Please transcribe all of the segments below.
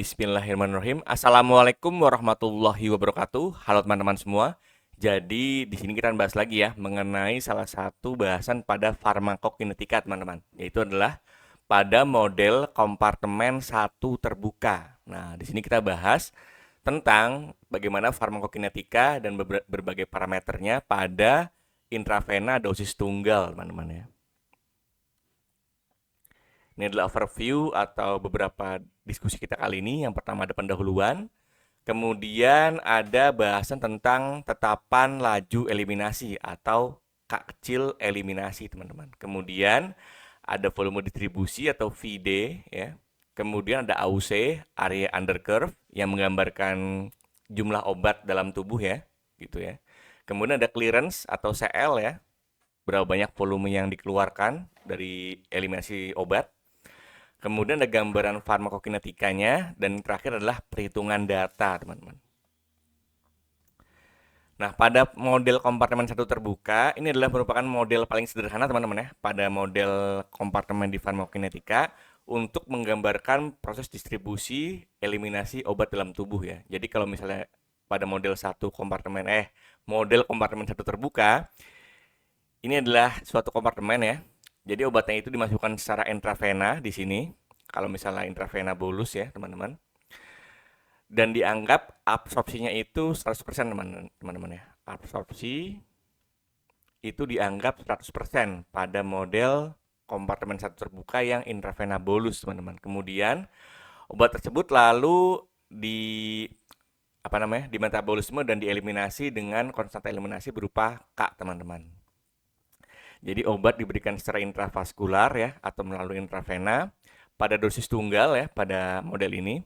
Bismillahirrahmanirrahim. Assalamualaikum warahmatullahi wabarakatuh. Halo teman-teman semua. Jadi di sini kita akan bahas lagi ya mengenai salah satu bahasan pada farmakokinetika teman-teman, yaitu adalah pada model kompartemen satu terbuka. Nah, di sini kita bahas tentang bagaimana farmakokinetika dan berbagai parameternya pada intravena dosis tunggal, teman-teman ya. Ini adalah overview atau beberapa diskusi kita kali ini. Yang pertama ada pendahuluan, kemudian ada bahasan tentang tetapan laju eliminasi atau K kecil eliminasi, teman-teman. Kemudian ada volume distribusi atau VD ya. Kemudian ada AUC, area under curve, yang menggambarkan jumlah obat dalam tubuh ya, gitu ya. Kemudian ada clearance atau CL ya, berapa banyak volume yang dikeluarkan dari eliminasi obat. Kemudian ada gambaran farmakokinetikanya, dan terakhir adalah perhitungan data, teman-teman. Nah, pada model kompartemen satu terbuka, ini adalah merupakan model paling sederhana, teman-teman ya, pada model kompartemen di farmakokinetika untuk menggambarkan proses distribusi eliminasi obat dalam tubuh ya. Jadi kalau misalnya pada model model kompartemen satu terbuka, ini adalah suatu kompartemen ya. Jadi obatnya itu dimasukkan secara intravena di sini. Kalau misalnya intravena bolus ya, teman-teman. Dan dianggap absorpsinya itu 100%, teman-teman ya. Absorpsi itu dianggap 100% pada model kompartemen satu terbuka yang intravena bolus, teman-teman. Kemudian obat tersebut lalu di metabolisme dan dieliminasi dengan konstanta eliminasi berupa K, teman-teman. Jadi obat diberikan secara intravaskular ya atau melalui intravena pada dosis tunggal ya pada model ini.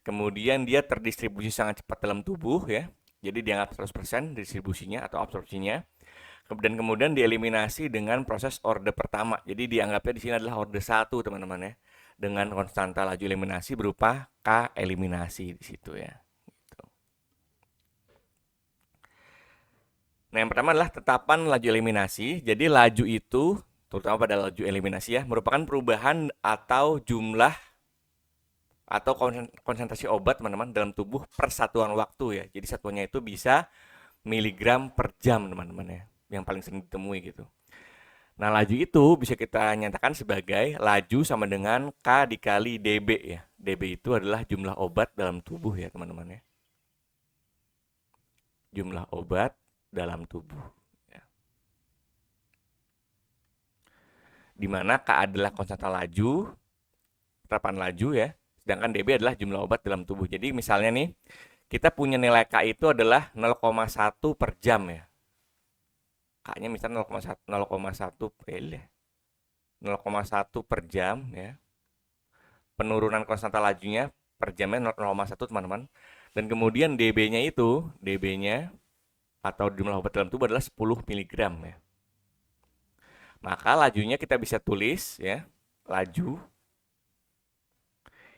Kemudian dia terdistribusi sangat cepat dalam tubuh ya. Jadi dianggap 100% distribusinya atau absorpsinya. Dan kemudian dieliminasi dengan proses orde pertama. Jadi dianggapnya di sini adalah orde 1, teman-teman ya. Dengan konstanta laju eliminasi berupa K eliminasi di situ ya. Nah, yang pertama adalah tetapan laju eliminasi. Jadi laju itu, terutama pada laju eliminasi ya, merupakan perubahan atau jumlah atau konsentrasi obat, teman-teman, dalam tubuh per satuan waktu ya. Jadi satuannya itu bisa miligram per jam, teman-teman ya, yang paling sering ditemui gitu. Nah, laju itu bisa kita nyatakan sebagai laju sama dengan K dikali dB ya. dB itu adalah jumlah obat dalam tubuh ya, teman-teman ya. Jumlah obat dalam tubuh ya. Dimana K adalah konstanta laju, terapan laju ya, sedangkan dB adalah jumlah obat dalam tubuh. Jadi misalnya nih, kita punya nilai K itu adalah 0,1 per jam ya. K-nya misalnya 0,1 per jam ya. Penurunan konstanta lajunya per jamnya 0,1, teman-teman. Dan kemudian dB-nya atau jumlah obat dalam tubuh adalah 10 mg ya. Maka lajunya kita bisa tulis ya, laju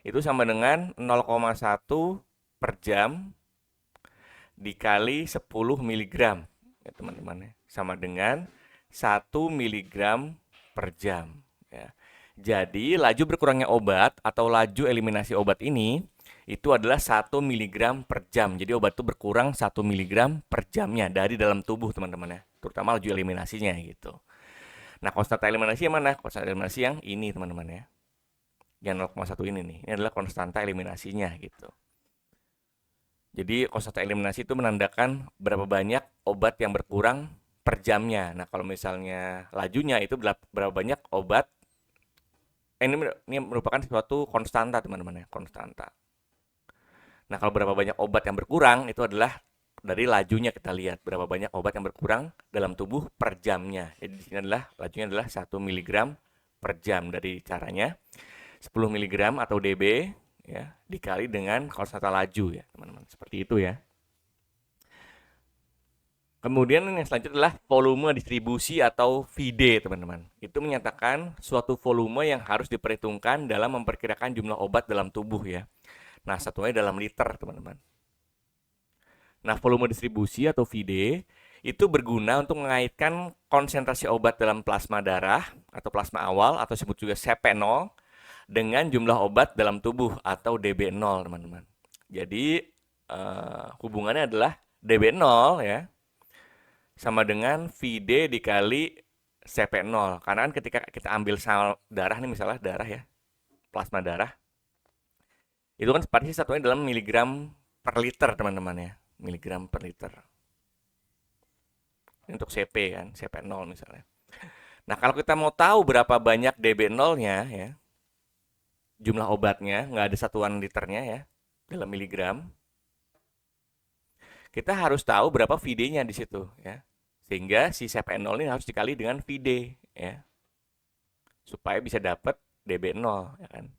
itu sama dengan 0,1 per jam dikali 10 mg ya, teman-teman ya. Sama dengan 1 mg per jam ya. Jadi laju berkurangnya obat atau laju eliminasi obat ini itu adalah 1 mg per jam. Jadi obat itu berkurang 1 mg per jamnya dari dalam tubuh, teman-teman ya. Terutama laju eliminasinya gitu. Nah, konstanta eliminasi yang mana? Konstanta eliminasi yang ini, teman-teman ya. Yang 0,1 ini nih. Ini adalah konstanta eliminasinya gitu. Jadi konstanta eliminasi itu menandakan berapa banyak obat yang berkurang per jamnya. Nah, kalau misalnya lajunya itu berapa banyak obat. Ini merupakan suatu konstanta, teman-teman ya, konstanta. Nah, kalau berapa banyak obat yang berkurang itu adalah dari lajunya kita lihat berapa banyak obat yang berkurang dalam tubuh per jamnya. Jadi di sini adalah lajunya adalah 1 mg per jam dari caranya 10 mg atau dB ya dikali dengan konstanta laju ya, teman-teman. Seperti itu ya. Kemudian yang selanjutnya adalah volume distribusi atau VD, teman-teman. Itu menyatakan suatu volume yang harus diperhitungkan dalam memperkirakan jumlah obat dalam tubuh ya. Nah, satunya dalam liter, teman-teman. Nah, volume distribusi atau VD itu berguna untuk mengaitkan konsentrasi obat dalam plasma darah atau plasma awal atau disebut juga CP0 dengan jumlah obat dalam tubuh atau DB0, teman-teman. Jadi hubungannya adalah DB0 ya sama dengan VD dikali CP0. Karena kan ketika kita ambil sel darah nih, misalnya darah ya, plasma darah, itu kan pasti satunya dalam miligram per liter, teman-teman ya, miligram per liter. Ini untuk CP kan, CP0 misalnya. Nah, kalau kita mau tahu berapa banyak DB0-nya ya, jumlah obatnya, nggak ada satuan liternya ya, dalam miligram, kita harus tahu berapa VD-nya di situ ya. Sehingga si CP0 ini harus dikali dengan VD ya. Supaya bisa dapat DB0 ya kan.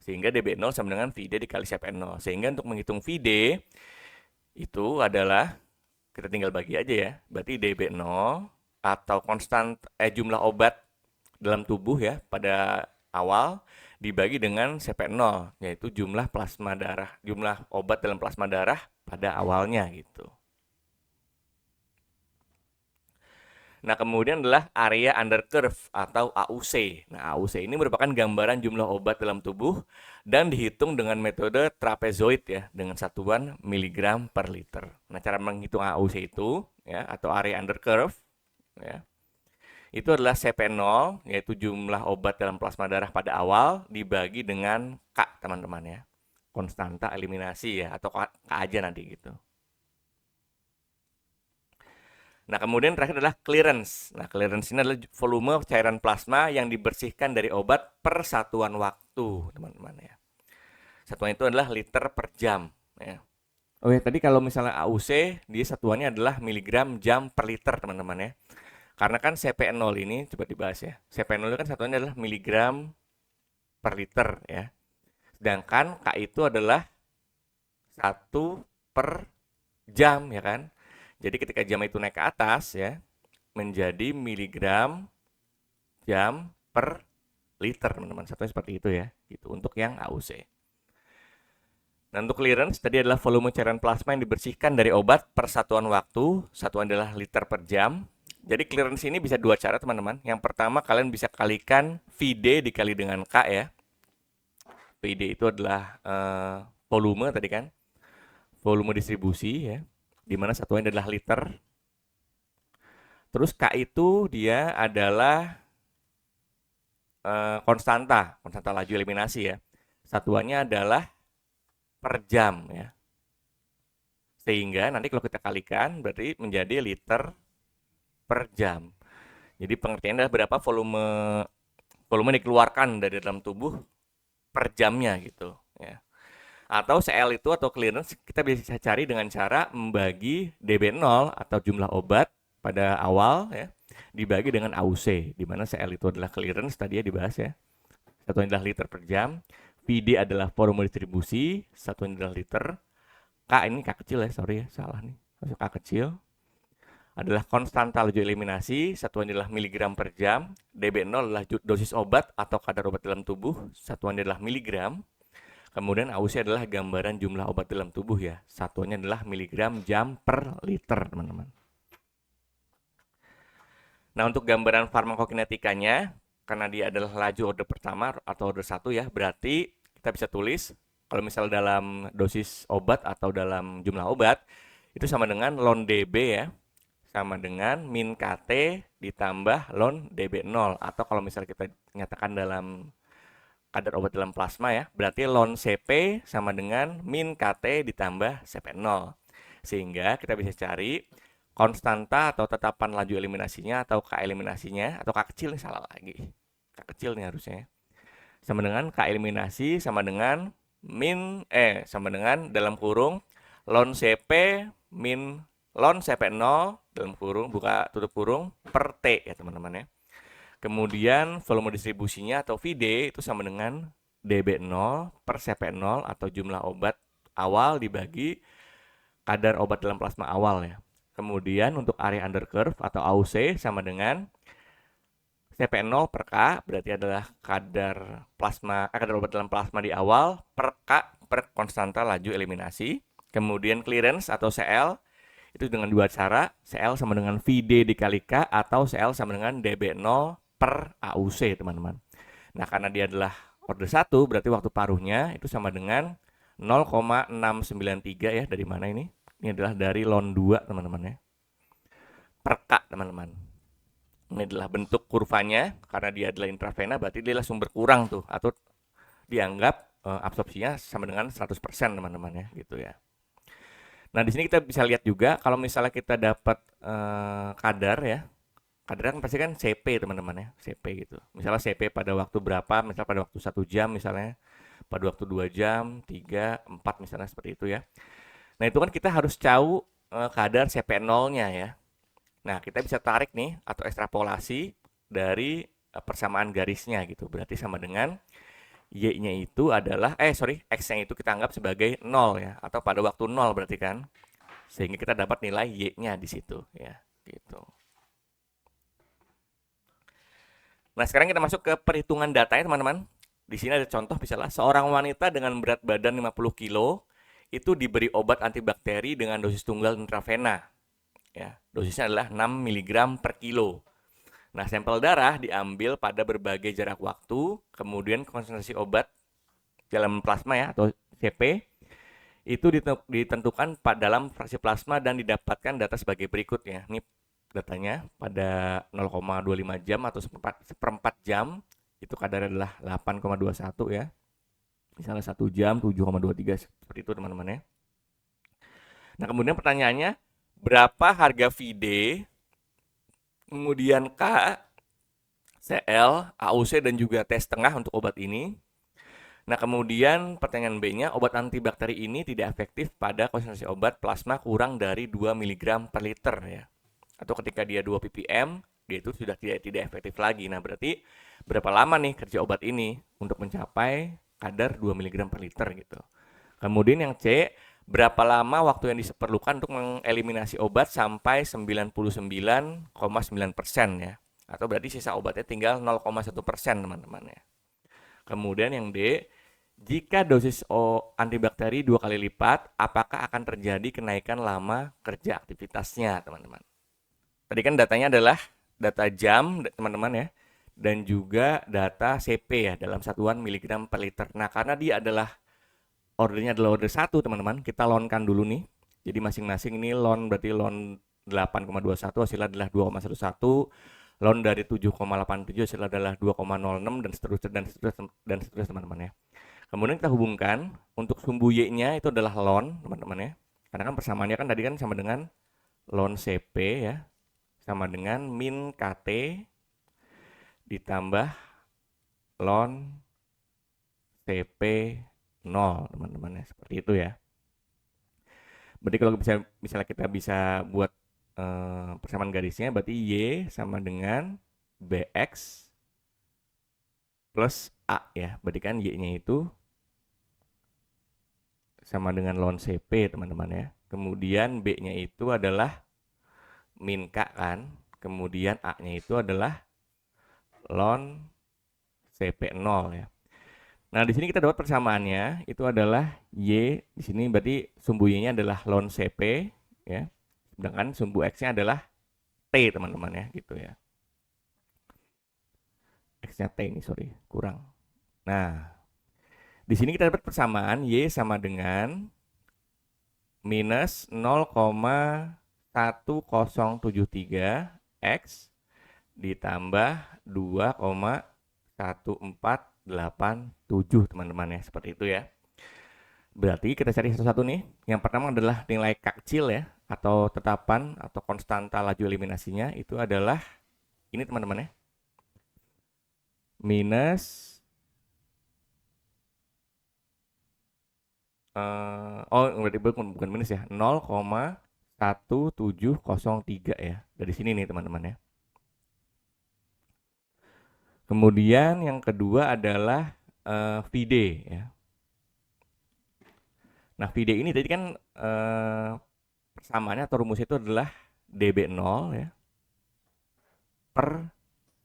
Sehingga DB0 sama dengan VD dikali CP0. Sehingga untuk menghitung VD itu adalah kita tinggal bagi aja ya. Berarti DB0 atau jumlah obat dalam tubuh ya pada awal dibagi dengan CP0, yaitu jumlah plasma darah, jumlah obat dalam plasma darah pada awalnya gitu. Nah, kemudian adalah area under curve atau AUC. Nah, AUC ini merupakan gambaran jumlah obat dalam tubuh dan dihitung dengan metode trapezoid ya, dengan satuan miligram per liter. Nah, cara menghitung AUC itu ya, atau area under curve ya, itu adalah CP0, yaitu jumlah obat dalam plasma darah pada awal dibagi dengan K, teman-teman ya. Konstanta eliminasi ya, atau K aja nanti gitu. Nah, kemudian terakhir adalah clearance. Nah, clearance ini adalah volume cairan plasma yang dibersihkan dari obat per satuan waktu, teman-teman ya. Satuan itu adalah liter per jam ya. Oh ya, tadi kalau misalnya AUC, dia satuannya adalah miligram jam per liter, teman-teman ya. Karena kan CP0 ini, coba dibahas ya. CP0 kan satuannya adalah miligram per liter ya. Sedangkan K itu adalah 1 per jam ya kan. Jadi ketika jam itu naik ke atas ya, menjadi miligram jam per liter, teman-teman. Satunya seperti itu ya, gitu untuk yang AUC. Nah, untuk clearance tadi adalah volume cairan plasma yang dibersihkan dari obat per satuan waktu. Satuan adalah liter per jam. Jadi clearance ini bisa dua cara, teman-teman. Yang pertama, kalian bisa kalikan VD dikali dengan K ya. VD itu adalah volume tadi kan. Volume distribusi ya. Dimana satuannya adalah liter. Terus K itu dia adalah konstanta laju eliminasi ya. Satuannya adalah per jam ya. Sehingga nanti kalau kita kalikan berarti menjadi liter per jam. Jadi pengertiannya adalah berapa volume dikeluarkan dari dalam tubuh per jamnya gitu ya. Atau CL itu atau clearance kita bisa cari dengan cara membagi DB0 atau jumlah obat pada awal ya dibagi dengan AUC, di mana CL itu adalah clearance tadi ya dibahas ya. Satunya adalah liter per jam. VD adalah volume distribusi, satunya adalah liter. K ini K kecil ya, sorry ya, salah nih. Masuk K kecil. Adalah konstanta laju eliminasi, satuannya adalah miligram per jam. DB0 adalah dosis obat atau kadar obat dalam tubuh, satuannya adalah miligram. Kemudian AUC adalah gambaran jumlah obat dalam tubuh ya, satuannya adalah miligram jam per liter, teman-teman. Nah, untuk gambaran farmakokinetikanya, karena dia adalah laju order pertama atau order 1 ya, berarti kita bisa tulis kalau misal dalam dosis obat atau dalam jumlah obat itu sama dengan ln dB ya, sama dengan min KT ditambah ln dB0, atau kalau misal kita nyatakan dalam kadar obat dalam plasma ya, berarti ln CP sama dengan min KT ditambah CP0. Sehingga kita bisa cari konstanta atau tetapan laju eliminasinya atau K eliminasinya, atau K kecil nih, salah lagi. K kecil nih harusnya. Sama dengan K eliminasi sama dengan sama dengan dalam kurung ln CP min ln CP0 dalam kurung buka tutup kurung per T ya, teman-teman ya. Kemudian volume distribusinya atau VD itu sama dengan DB0 per CP0 atau jumlah obat awal dibagi kadar obat dalam plasma awal ya. Kemudian untuk area under curve atau AUC sama dengan CP0 per K, berarti adalah kadar obat dalam plasma di awal per K per konstanta laju eliminasi. Kemudian clearance atau CL itu dengan dua cara, CL sama dengan VD dikali K atau CL sama dengan DB0 per AUC, teman-teman. Nah, karena dia adalah order 1, berarti waktu paruhnya itu sama dengan 0,693 ya. Dari mana ini? Ini adalah dari lon 2, teman-teman ya. Per K, teman-teman. Ini adalah bentuk kurvanya, karena dia adalah intravena, berarti dia langsung berkurang tuh, atau dianggap absorpsinya sama dengan 100%, teman-teman ya, gitu ya. Nah, di sini kita bisa lihat juga kalau misalnya kita dapat kadar ya. Kadar kan pasti kan CP, teman-teman ya, CP gitu. Misalnya CP pada waktu berapa, misalnya pada waktu 1 jam misalnya, pada waktu 2 jam, 3, 4 misalnya seperti itu ya. Nah, itu kan kita harus tahu kadar CP0-nya ya. Nah, kita bisa tarik nih atau ekstrapolasi dari persamaan garisnya gitu. Berarti sama dengan Y-nya itu adalah X-nya itu kita anggap sebagai 0 ya, atau pada waktu 0 berarti kan. Sehingga kita dapat nilai Y-nya di situ ya, gitu. Nah, sekarang kita masuk ke perhitungan datanya, teman-teman. Di sini ada contoh misalnya seorang wanita dengan berat badan 50 kilo itu diberi obat antibakteri dengan dosis tunggal intravena. Ya, dosisnya adalah 6 mg per kilo. Nah, sampel darah diambil pada berbagai jarak waktu, kemudian konsentrasi obat dalam plasma ya atau CP itu ditentukan dalam fraksi plasma dan didapatkan data sebagai berikut ya. Ini datanya pada 0,25 jam atau seperempat jam itu kadar adalah 8,21 ya. Misalnya 1 jam 7,23 seperti itu, teman-teman ya. Nah, kemudian pertanyaannya, berapa harga VD, kemudian K, CL, AUC, dan juga T setengah untuk obat ini? Nah, kemudian pertanyaan B-nya, obat antibakteri ini tidak efektif pada konsentrasi obat plasma kurang dari 2 mg per liter ya. Atau ketika dia 2 ppm, dia itu sudah tidak efektif lagi. Nah, berarti berapa lama nih kerja obat ini untuk mencapai kadar 2 mg per liter gitu. Kemudian yang C, berapa lama waktu yang diperlukan untuk mengeliminasi obat sampai 99,9% ya. Atau berarti sisa obatnya tinggal 0,1%, teman-teman ya. Kemudian yang D, jika dosis antibakteri 2 kali lipat, apakah akan terjadi kenaikan lama kerja aktivitasnya, teman-teman? Tadi kan datanya adalah data jam, teman-teman ya, dan juga data CP ya, dalam satuan miligram per liter. Nah, karena dia adalah ordernya adalah order 1, teman-teman, kita lonkan dulu nih. Jadi masing-masing ini lon, berarti lon 8,21 hasilnya adalah 2,11, lon dari 7,87 hasilnya adalah 2,06 dan seterusnya teman-teman ya. Kemudian kita hubungkan untuk sumbu Y-nya itu adalah lon, teman-teman ya. Karena kan persamaannya kan tadi kan sama dengan ln CP ya, sama dengan min KT ditambah ln CP 0, teman-teman ya. Seperti itu ya. Berarti kalau misalnya kita bisa buat persamaan garisnya, berarti Y sama dengan BX plus A ya. Berarti kan Y-nya itu sama dengan ln CP, teman-teman ya. Kemudian B-nya itu adalah min K kan. Kemudian A-nya itu adalah ln CP0 ya. Nah, di sini kita dapat persamaannya itu adalah Y, di sini berarti sumbu Y-nya adalah ln CP ya. Sedangkan sumbu X-nya adalah T, teman-teman ya, gitu ya. X-nya T ini, sorry, kurang. Nah, di sini kita dapat persamaan Y sama dengan minus 0,1073 X ditambah 2,1487, teman-teman ya, seperti itu ya. Berarti kita cari satu-satu nih. Yang pertama adalah nilai K kecil ya, atau tetapan atau konstanta laju eliminasinya itu adalah ini, teman-teman ya. Minus berarti bukan minus ya, 0,1703 ya. Dari sini nih, teman-teman ya. Kemudian yang kedua adalah VD ya. Nah, VD ini tadi kan persamaannya atau rumusnya itu adalah DB0 ya per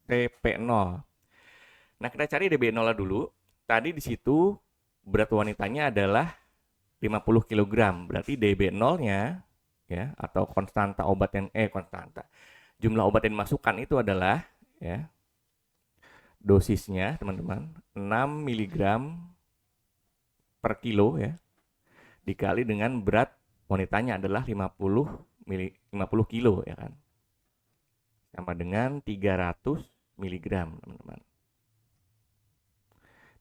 TP0. Nah, kita cari DB0 dulu. Tadi di situ berat wanitanya adalah 50 kg. Berarti DB0-nya ya atau konstanta obat yang jumlah obat yang dimasukkan itu adalah ya dosisnya teman-teman 6 mg per kilo ya, dikali dengan berat wanitanya adalah 50 kilo ya kan, sama dengan 300 mg teman-teman.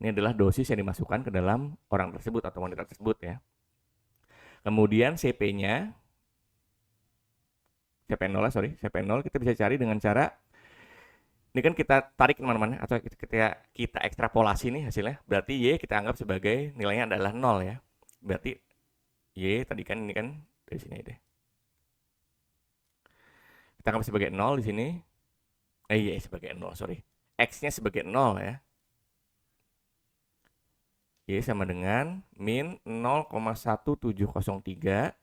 Ini adalah dosis yang dimasukkan ke dalam orang tersebut atau wanita tersebut ya. Kemudian CP-nya, CP0 kita bisa cari dengan cara, ini kan kita tarik teman-teman, atau ketika kita ekstrapolasi nih hasilnya, berarti Y kita anggap sebagai nilainya adalah 0 ya. Berarti Y tadi kan ini kan dari sini deh. Kita anggap sebagai 0 di sini. Y sebagai 0, sorry. X-nya sebagai 0 ya. Y sama dengan min 0,1703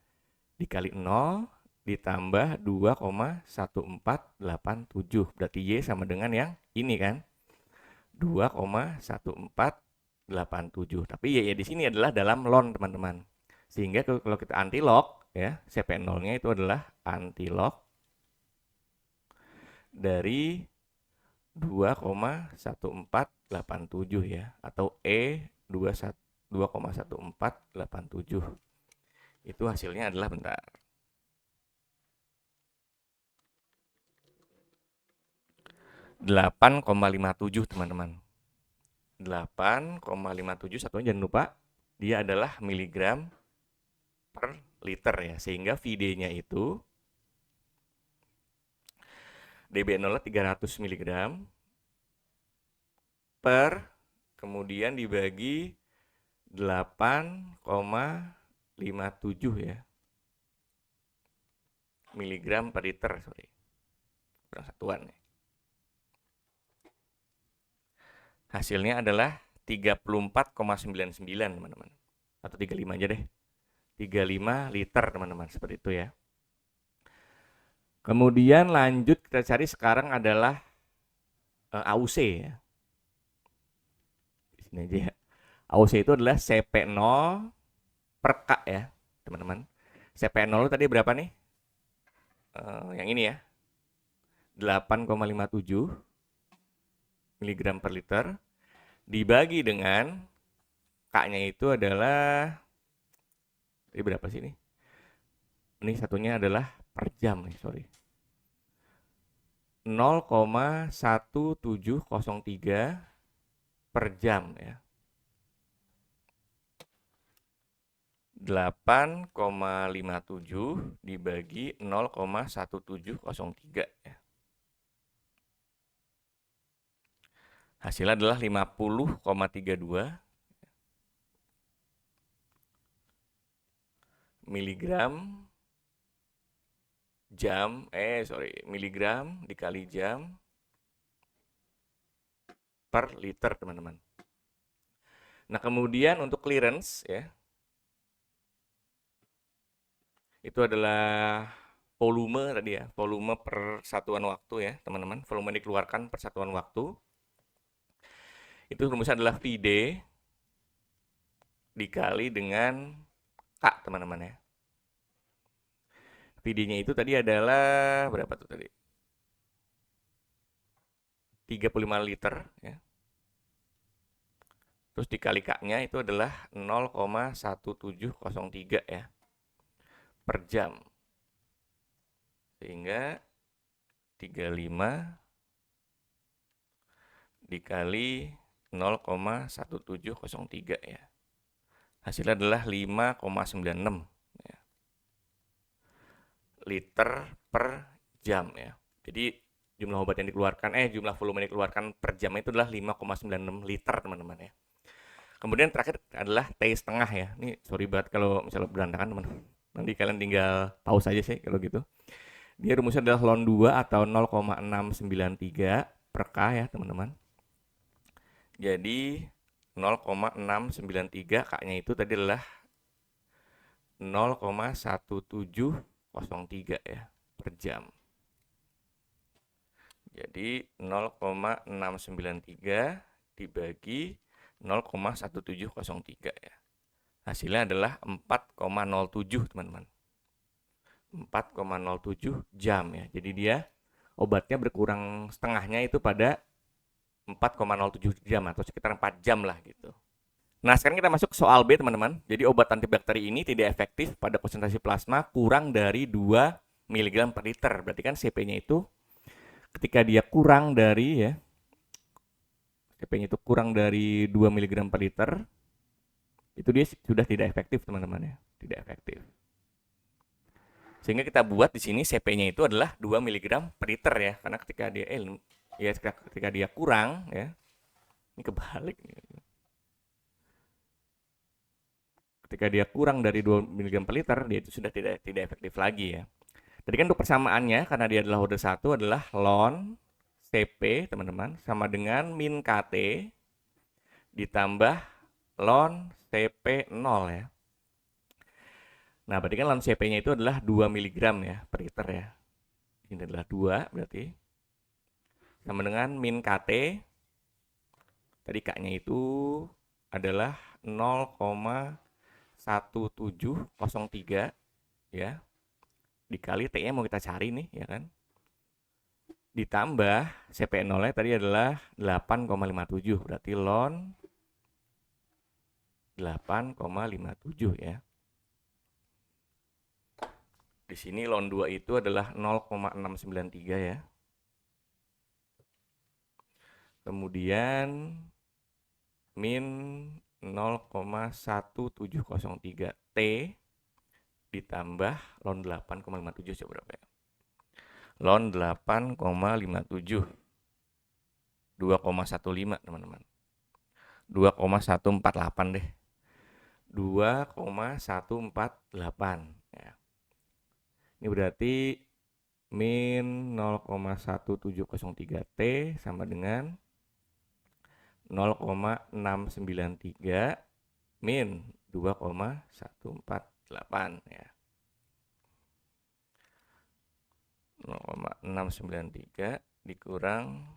dikali 0 ditambah 2,1487. Berarti Y sama dengan yang ini kan. 2,1487. Tapi Y di sini adalah dalam ln teman-teman. Sehingga kalau kita antilog ya, CP0-nya itu adalah antilog dari 2,1487 ya, atau E 2,1487. Itu hasilnya adalah bentar. ,57 teman-teman. 8,57, satunya jangan lupa dia adalah miligram per liter ya, sehingga VD-nya itu DB0 300 mg per, kemudian dibagi 8,57 ya, miligram per liter, sorry, kurang satuan ya. Hasilnya adalah 34,99 teman-teman, atau 35 aja deh, 35 liter teman-teman, seperti itu ya. Kemudian lanjut kita cari sekarang adalah AUC ya. Di sini aja ya. AUC itu adalah CP0 per K ya, teman-teman. CP0 tadi berapa nih? Yang ini ya. 8,57 mg per liter dibagi dengan K-nya itu adalah, ini berapa sih ini? Ini satunya adalah per jam nih, sorry. 0,1703 per jam ya. 8,57 dibagi 0,1703 ya. Hasilnya adalah 50,32 miligram jam, miligram dikali jam per liter teman-teman. Nah kemudian untuk clearance ya, itu adalah volume tadi ya, volume per satuan waktu ya teman-teman, volume dikeluarkan per satuan waktu. Itu rumusnya adalah VD dikali dengan K teman-teman ya. VD-nya itu tadi adalah berapa tuh tadi? 35 liter ya. Terus dikali K-nya itu adalah 0,1703 ya per jam. Sehingga 35 dikali 0,1703 ya. Hasilnya adalah 5,96 ya, liter per jam ya. Jadi jumlah obat yang dikeluarkan, jumlah volume yang dikeluarkan per jam itu adalah 5,96 liter teman-teman ya. Kemudian terakhir adalah T setengah ya. Ini sorry banget kalau misalnya berantakan teman-teman. Nanti kalian tinggal pause aja sih kalau gitu. Dia rumusnya adalah ln 2 atau 0,693 per K ya teman-teman. Jadi 0,693 K-nya itu tadi adalah 0,1703 ya per jam. Jadi 0,693 dibagi 0,1703 ya. Hasilnya adalah 4,07 teman-teman. 4,07 jam ya. Jadi dia obatnya berkurang setengahnya itu pada 4,07 jam atau sekitar 4 jam lah gitu. Nah, sekarang kita masuk ke soal B, teman-teman. Jadi obat antibakteri ini tidak efektif pada konsentrasi plasma kurang dari 2 mg per liter. Berarti kan CP-nya itu ketika dia kurang dari ya, CP-nya itu kurang dari 2 mg per liter, itu dia sudah tidak efektif, teman-teman ya. Tidak efektif. Sehingga kita buat di sini CP-nya itu adalah 2 mg per liter ya. Karena ketika dia ketika dia kurang ya. Ini kebalik nih. Ketika dia kurang dari 2 mg per liter, dia itu sudah tidak efektif lagi ya. Tadi kan untuk persamaannya, karena dia adalah order 1 adalah ln CP, teman-teman, sama dengan min KT ditambah ln CP0 ya. Nah, berarti kan ln CP-nya itu adalah 2 mg ya per liter ya. Ini adalah 2 berarti. Sama dengan min KT, tadi K-nya itu adalah 0,1703 ya. Dikali T-nya mau kita cari nih ya kan. Ditambah CP0-nya tadi adalah 8,57, berarti ln 8,57 ya. Di sini ln 2 itu adalah 0,693 ya. Kemudian min 0,1703 T ditambah ln 8,57 coba berapa ya? Ln 8,57 2,15 teman-teman. 2,148 deh. 2,148 ya. Ini berarti min 0,1703 T sama dengan 0,693 min 2,148 ya. 0,693 dikurang,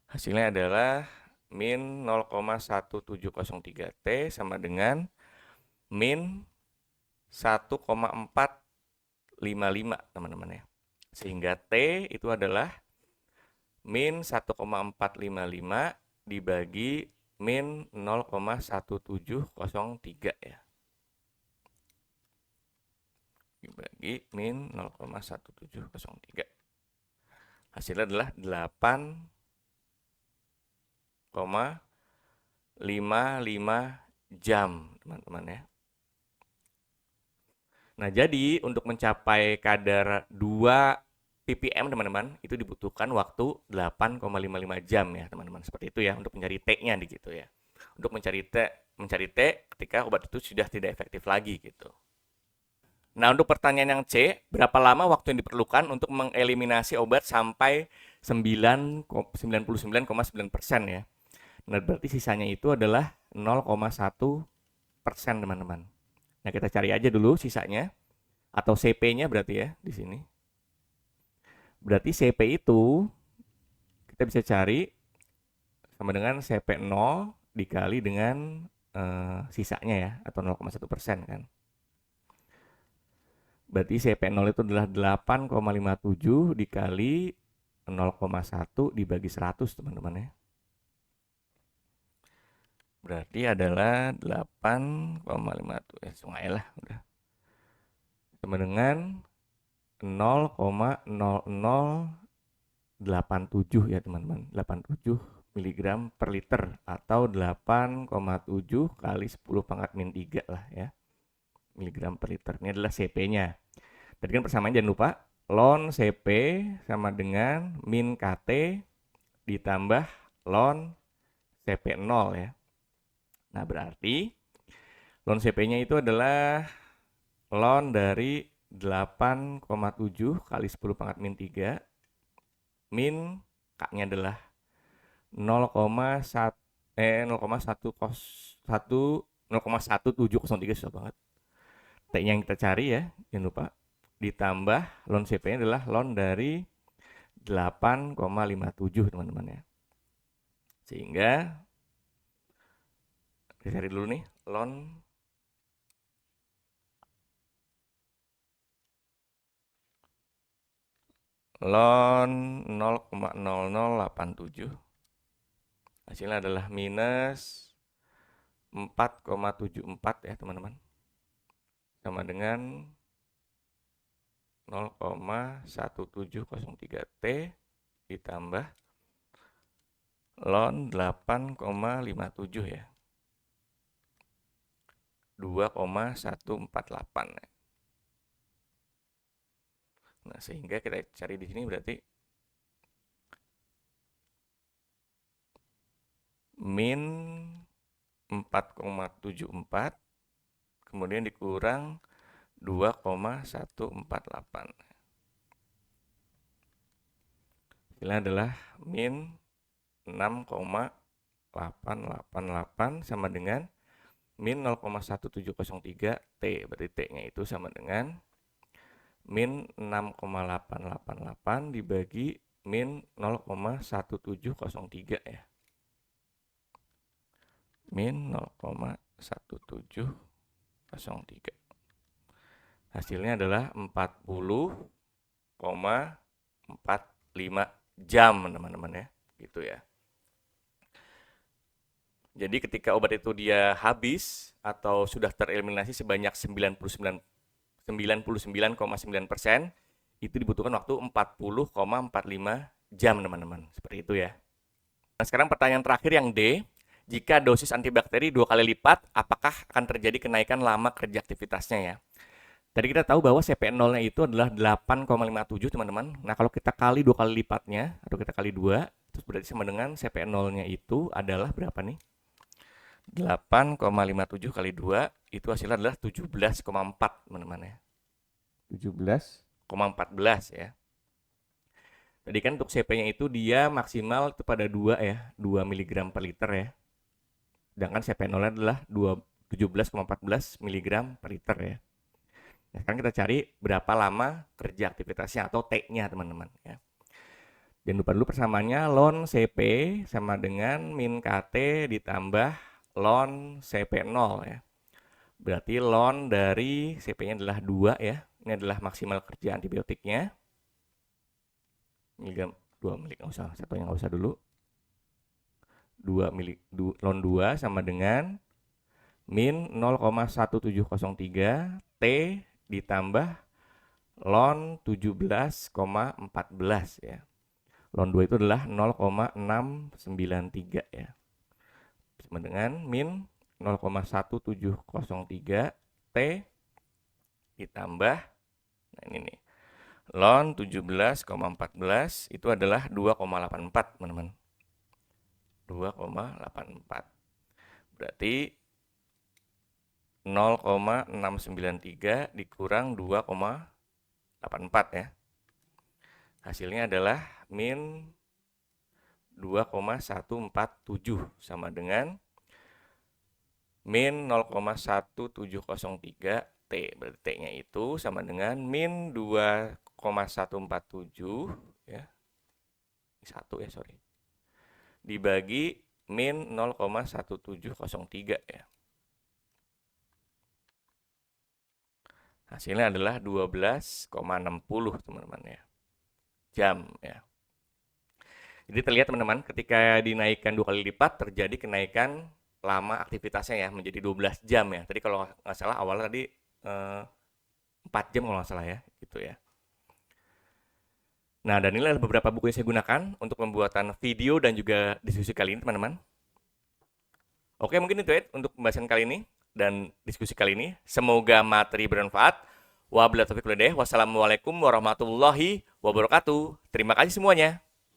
hasilnya adalah min 0,1703 T sama dengan min 1,455 teman-teman ya. Sehingga T itu adalah min 1,455 dibagi min 0,1703 ya. Dibagi min 0,1703. Hasilnya adalah 8,55 jam, teman-teman ya. Nah, jadi untuk mencapai kadar 2 ppm, teman-teman, itu dibutuhkan waktu 8,55 jam ya, teman-teman. Seperti itu ya untuk mencari T-nya gitu ya. Untuk mencari T ketika obat itu sudah tidak efektif lagi gitu. Nah, untuk pertanyaan yang C, berapa lama waktu yang diperlukan untuk mengeliminasi obat sampai 99,9% ya. Nah, berarti sisanya itu adalah 0,1%, teman-teman. Nah, kita cari aja dulu sisanya atau CP-nya berarti ya di sini. Berarti CP itu kita bisa cari sama dengan CP0 dikali dengan sisanya ya, atau 0,1% kan. Berarti CP0 itu adalah 8,57 dikali 0,1 dibagi 100, teman-teman ya. Berarti adalah 8,57 ya, sungai lah udah. Sama dengan 0,0087 ya, teman-teman. 87 mg per liter atau 8,7 kali 10 pangkat min 3 lah ya. Miligram per liter. Ini adalah CP-nya. Tadi kan persamaan jangan lupa ln CP sama dengan min KT ditambah ln CP0 ya. Nah, berarti ln CP-nya itu adalah ln dari 8,7 kali 10 pangkat min 3 min K-nya adalah 0,1703, susah banget. T-nya yang kita cari ya, jangan lupa. Ditambah ln CP-nya adalah ln dari 8,57 teman-teman ya. Sehingga kita cari dulu nih ln ln 0,0087. Hasilnya adalah minus 4,74 ya teman-teman. Sama dengan 0,1703 T ditambah ln 8,57 ya. 2,148 ya. Nah, sehingga kita cari di sini berarti min 4,74 kemudian dikurang 2,148. Hasilnya adalah min 6,888 sama dengan min 0,1703 T. Berarti T-nya itu sama dengan min 6,888 dibagi min 0,1703 ya. Min 0,1703. Hasilnya adalah 40,45 jam teman-teman ya. Gitu ya. Jadi ketika obat itu dia habis atau sudah tereliminasi sebanyak 99,9%, itu dibutuhkan waktu 40,45 jam teman-teman. Seperti itu ya. Nah, sekarang pertanyaan terakhir yang D. Jika dosis antibakteri 2 kali lipat, apakah akan terjadi kenaikan lama kerja aktivitasnya ya? Tadi kita tahu bahwa CP0-nya itu adalah 8,57 teman-teman. Nah, kalau kita kali 2 kali lipatnya, atau kita kali 2, terus berarti sama dengan CP0-nya itu adalah berapa nih? 8,57 kali 2, itu hasilnya adalah 17,4 teman-teman ya. 17,14 ya. Tadi kan untuk CP-nya itu dia maksimal itu pada 2 ya, 2 mg per liter ya. Sedangkan CP0-nya adalah 17,14 mg per liter ya. Nah, sekarang kita cari berapa lama kerja aktivitasnya atau T-nya teman-teman ya. Jangan lupa dulu persamaannya ln CP sama dengan min KT ditambah ln CP0 ya. Berarti ln dari CP-nya adalah 2 ya. Ini adalah maksimal kerja antibiotiknya. Miligram 2 mili enggak usah, satunya enggak usah dulu. 2 mili ln 2 sama dengan min 0,1703 T ditambah ln 17,14 ya. Ln 2 itu adalah 0,693 ya. Sama dengan min 0,1703 T ditambah, nah ini nih, ln 17,14 itu adalah 2,84 teman-teman. 2,84. Berarti 0,693 dikurang 2,84 ya. Hasilnya adalah min 2,147 sama dengan min 0,1703 T. Berarti T-nya itu sama dengan min 2,147 ya. Ini 1 ya, sorry. Dibagi min 0,1703 ya. Hasilnya adalah 12,60 teman-teman ya. Jam ya. Jadi terlihat teman-teman ketika dinaikkan 2 kali lipat terjadi kenaikan lama aktivitasnya ya menjadi 12 jam ya. Tadi kalau nggak salah awalnya tadi 4 jam kalau nggak salah ya, gitu ya. Nah, dan inilah beberapa buku yang saya gunakan untuk pembuatan video dan juga diskusi kali ini teman-teman. Oke, mungkin itu ya untuk pembahasan kali ini dan diskusi kali ini. Semoga materi bermanfaat. Wabillahi taufiq wal hidayah. Wassalamualaikum warahmatullahi wabarakatuh. Terima kasih semuanya.